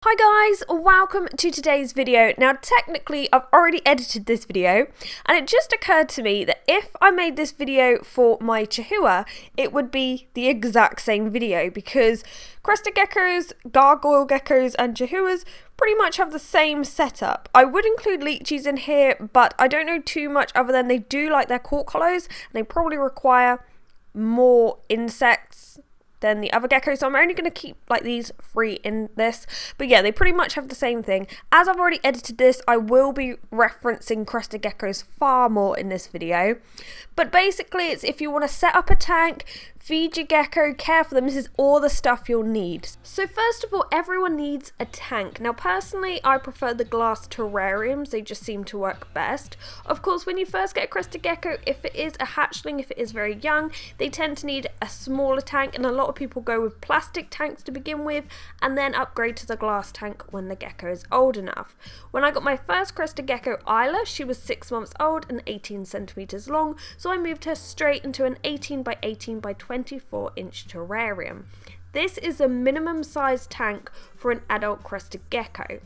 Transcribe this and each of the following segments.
Hi guys, welcome to today's video. Now technically I've already edited this video and it just occurred to me that if I made this video for my Chahoua, it would be the exact same video because Crested Geckos, Gargoyle Geckos and Chahouas pretty much have the same setup. I would include leechies in here, but I don't know too much other than they do like their cork hollows and they probably require more insects than the other geckos, so I'm only going to keep like these three in this. But yeah, they pretty much have the same thing. As I've already edited this, I will be referencing Crested Geckos far more in this video. But basically it's if you want to set up a tank, feed your gecko, care for them, this is all the stuff you'll need. So first of all, everyone needs a tank. Now personally, I prefer the glass terrariums, they just seem to work best. Of course, when you first get a Crested Gecko, if it is a hatchling, if it is very young, they tend to need a smaller tank, and a lot of people go with plastic tanks to begin with, and then upgrade to the glass tank when the gecko is old enough. When I got my first Crested Gecko, Isla, she was 6 months old and 18 centimeters long, so I moved her straight into an 18 by 18 by 24-inch terrarium. This is a minimum size tank for an adult Crested Gecko.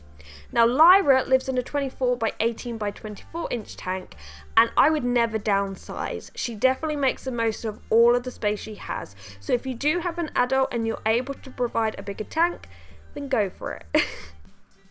Now Lyra lives in a 24 by 18 by 24-inch tank, and I would never downsize. She definitely makes the most of all of the space she has, so if you do have an adult and you're able to provide a bigger tank, then go for it.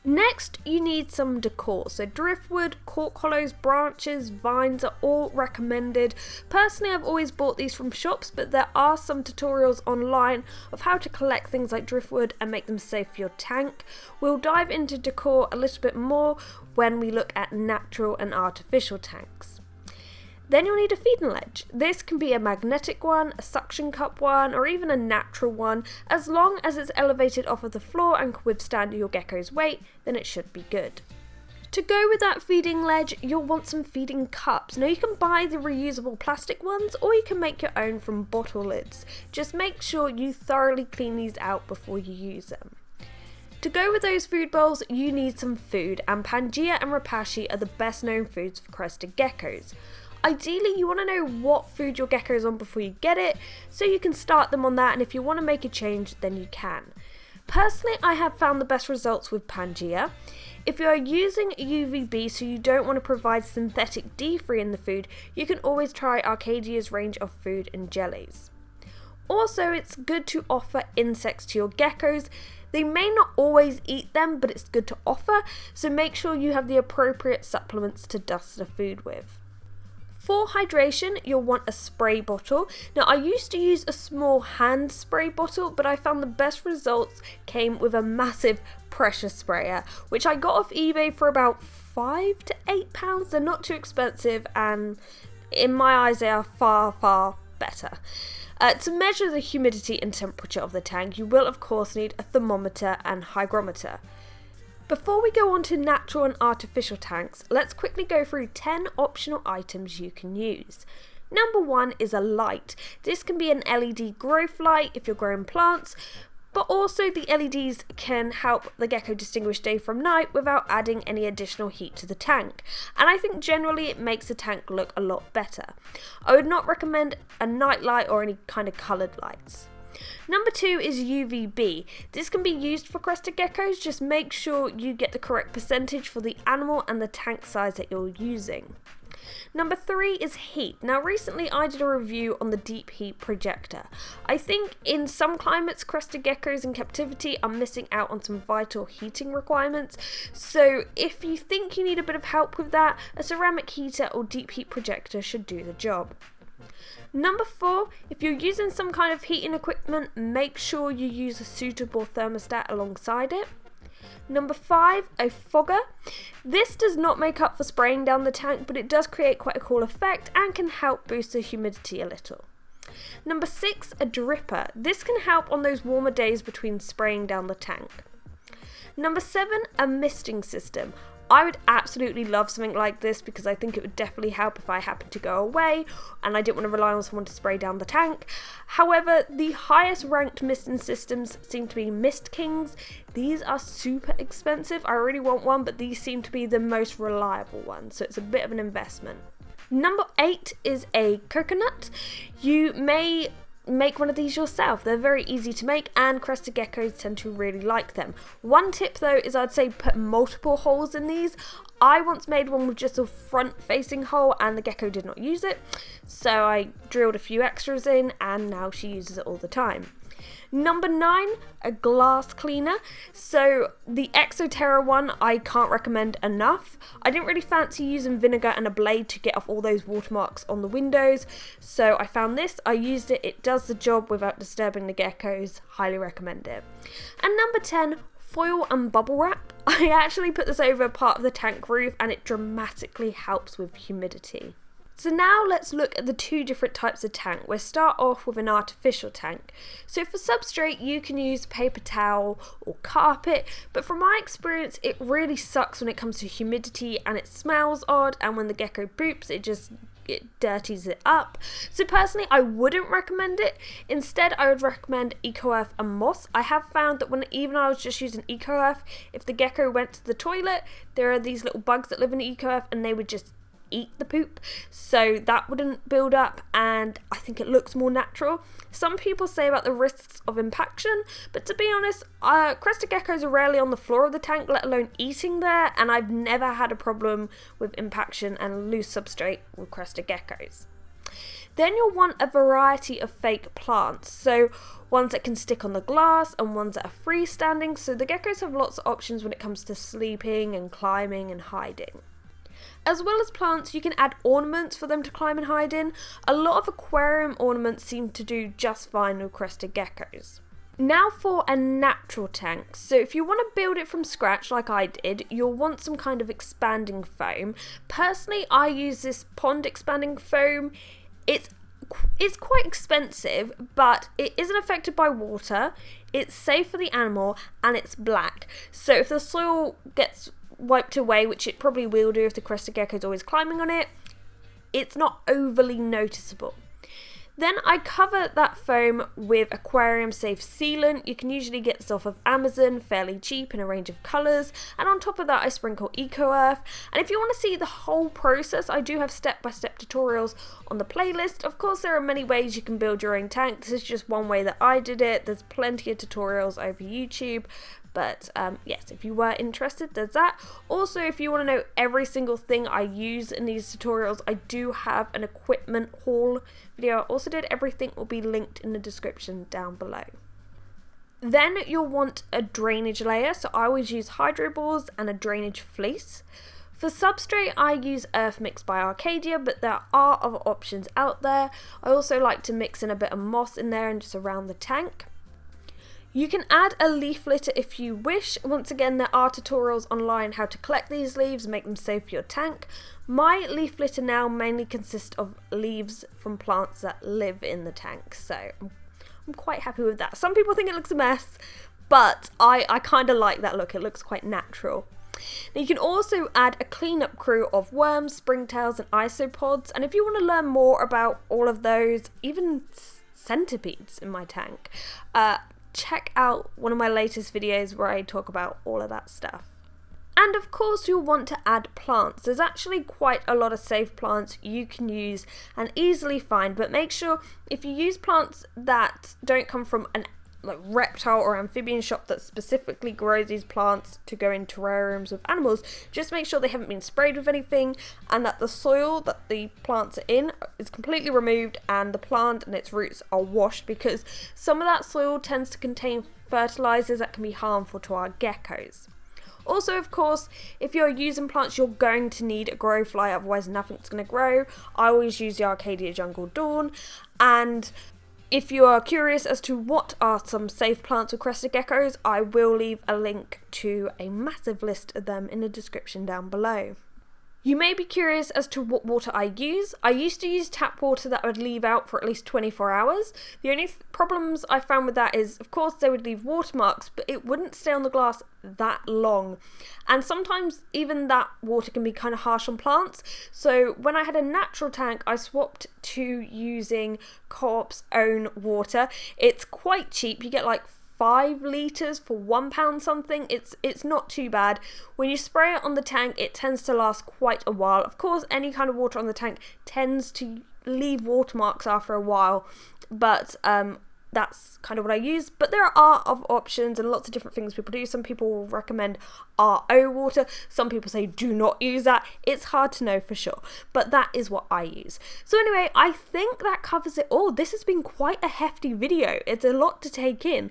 Next, you need some decor. So driftwood, cork hollows, branches, vines are all recommended. Personally, I've always bought these from shops, but there are some tutorials online of how to collect things like driftwood and make them safe for your tank. We'll dive into decor a little bit more when we look at natural and artificial tanks. Then you'll need a feeding ledge. This can be a magnetic one, a suction cup one, or even a natural one. As long as it's elevated off of the floor and can withstand your gecko's weight, then it should be good. To go with that feeding ledge, you'll want some feeding cups. Now you can buy the reusable plastic ones, or you can make your own from bottle lids. Just make sure you thoroughly clean these out before you use them. To go with those food bowls, you need some food, and Pangea and Rapashi are the best known foods for Crested Geckos. Ideally, you want to know what food your gecko is on before you get it, so you can start them on that, and if you want to make a change, then you can. Personally, I have found the best results with Pangea. If you are using UVB, so you don't want to provide synthetic D3 in the food, you can always try Arcadia's range of food and jellies. Also, it's good to offer insects to your geckos. They may not always eat them, but it's good to offer, so make sure you have the appropriate supplements to dust the food with. For hydration, you'll want a spray bottle. Now I used to use a small hand spray bottle, but I found the best results came with a massive pressure sprayer, which I got off eBay for about £5 to £8. They're not too expensive, and in my eyes they are far, far better. To measure the humidity and temperature of the tank, you will of course need a thermometer and hygrometer. Before we go on to natural and artificial tanks, let's quickly go through 10 optional items you can use. Number 1 is a light. This can be an LED growth light if you're growing plants, but also the LEDs can help the gecko distinguish day from night without adding any additional heat to the tank. And I think generally it makes the tank look a lot better. I would not recommend a night light or any kind of coloured lights. Number 2 is UVB. This can be used for Crested Geckos, just make sure you get the correct percentage for the animal and the tank size that you're using. Number 3 is heat. Now recently I did a review on the deep heat projector. I think in some climates Crested Geckos in captivity are missing out on some vital heating requirements, so if you think you need a bit of help with that, a ceramic heater or deep heat projector should do the job. Number 4, if you're using some kind of heating equipment, make sure you use a suitable thermostat alongside it. Number 5, a fogger. This does not make up for spraying down the tank, but it does create quite a cool effect and can help boost the humidity a little. Number 6, a dripper. This can help on those warmer days between spraying down the tank. Number 7, a misting system. I would absolutely love something like this because I think it would definitely help if I happened to go away and I didn't want to rely on someone to spray down the tank. However, the highest ranked misting systems seem to be Mist Kings. These are super expensive. I really want one, but these seem to be the most reliable ones, so it's a bit of an investment. Number 8 is a coconut. You may make one of these yourself. They're very easy to make, and Crested Geckos tend to really like them. One tip though is I'd say put multiple holes in these. I once made one with just a front facing hole and the gecko did not use it, so I drilled a few extras in and now she uses it all the time. Number 9, a glass cleaner. So the Exoterra one I can't recommend enough. I didn't really fancy using vinegar and a blade to get off all those watermarks on the windows, so I found this, I used it, it does the job without disturbing the geckos. Highly recommend it. And number 10, foil and bubble wrap. I actually put this over part of the tank roof and it dramatically helps with humidity. So now let's look at the two different types of tank. We'll start off with an artificial tank. So for substrate you can use paper towel or carpet, but from my experience it really sucks when it comes to humidity and it smells odd, and when the gecko poops it dirties it up. So personally I wouldn't recommend it. Instead I would recommend Eco Earth and Moss. I have found that when even I was just using Eco Earth, if the gecko went to the toilet, there are these little bugs that live in Eco Earth and they would just eat the poop, so that wouldn't build up and I think it looks more natural. Some people say about the risks of impaction, but to be honest, Crested Geckos are rarely on the floor of the tank, let alone eating there, and I've never had a problem with impaction and loose substrate with Crested Geckos. Then you'll want a variety of fake plants, so ones that can stick on the glass and ones that are freestanding, so the geckos have lots of options when it comes to sleeping and climbing and hiding. As well as plants, you can add ornaments for them to climb and hide in. A lot of aquarium ornaments seem to do just fine with Crested Geckos. Now for a natural tank. So if you want to build it from scratch like I did, you'll want some kind of expanding foam. Personally, I use this pond expanding foam. It's quite expensive, but it isn't affected by water, it's safe for the animal, and it's black. So if the soil gets wiped away, which it probably will do if the Crested Gecko is always climbing on it, it's not overly noticeable. Then I cover that foam with aquarium safe sealant. You can usually get this off of Amazon, fairly cheap, in a range of colours, and on top of that I sprinkle Eco Earth. And if you want to see the whole process, I do have step-by-step tutorials on the playlist. Of course there are many ways you can build your own tank, this is just one way that I did it. There's plenty of tutorials over YouTube. But yes, if you were interested, there's that. Also, if you want to know every single thing I use in these tutorials, I do have an equipment haul video I also did. Everything will be linked in the description down below. Then you'll want a drainage layer, so I always use hydro balls and a drainage fleece. For substrate, I use Earth Mix by Arcadia, but there are other options out there. I also like to mix in a bit of moss in there and just around the tank. You can add a leaf litter if you wish. Once again, there are tutorials online how to collect these leaves and make them safe for your tank. My leaf litter now mainly consists of leaves from plants that live in the tank, so I'm quite happy with that. Some people think it looks a mess, but I kind of like that look. It looks quite natural. Now you can also add a cleanup crew of worms, springtails and isopods, and if you want to learn more about all of those, even centipedes in my tank, check out one of my latest videos where I talk about all of that stuff. And of course you'll want to add plants. There's actually quite a lot of safe plants you can use and easily find, but make sure if you use plants that don't come from an reptile or amphibian shop that specifically grows these plants to go in terrariums with animals, just make sure they haven't been sprayed with anything and that the soil that the plants are in is completely removed and the plant and its roots are washed, because some of that soil tends to contain fertilizers that can be harmful to our geckos. Also, of course, if you're using plants, you're going to need a grow fly, otherwise nothing's going to grow. I always use the Arcadia Jungle Dawn, and if you are curious as to what are some safe plants with Crested Geckos, I will leave a link to a massive list of them in the description down below. You may be curious as to what water I use. I used to use tap water that I would leave out for at least 24 hours. The only problems I found with that is, of course, they would leave watermarks, but it wouldn't stay on the glass that long. And sometimes even that water can be kind of harsh on plants. So when I had a natural tank, I swapped to using Co-op's own water. It's quite cheap. You get like 5 litres for £1 something. It's not too bad. When you spray it on the tank, it tends to last quite a while. Of course, any kind of water on the tank tends to leave watermarks after a while, but that's kind of what I use. But there are other options and lots of different things people do. Some people will recommend RO water, some people say do not use that. It's hard to know for sure, but that is what I use. So anyway, I think that covers it all. This has been quite a hefty video. It's a lot to take in.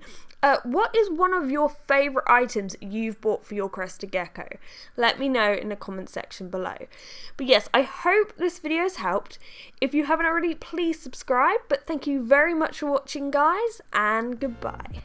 What is one of your favourite items you've bought for your Crested Gecko? Let me know in the comment section below. But yes, I hope this video has helped. If you haven't already, please subscribe. But thank you very much for watching, guys, and goodbye.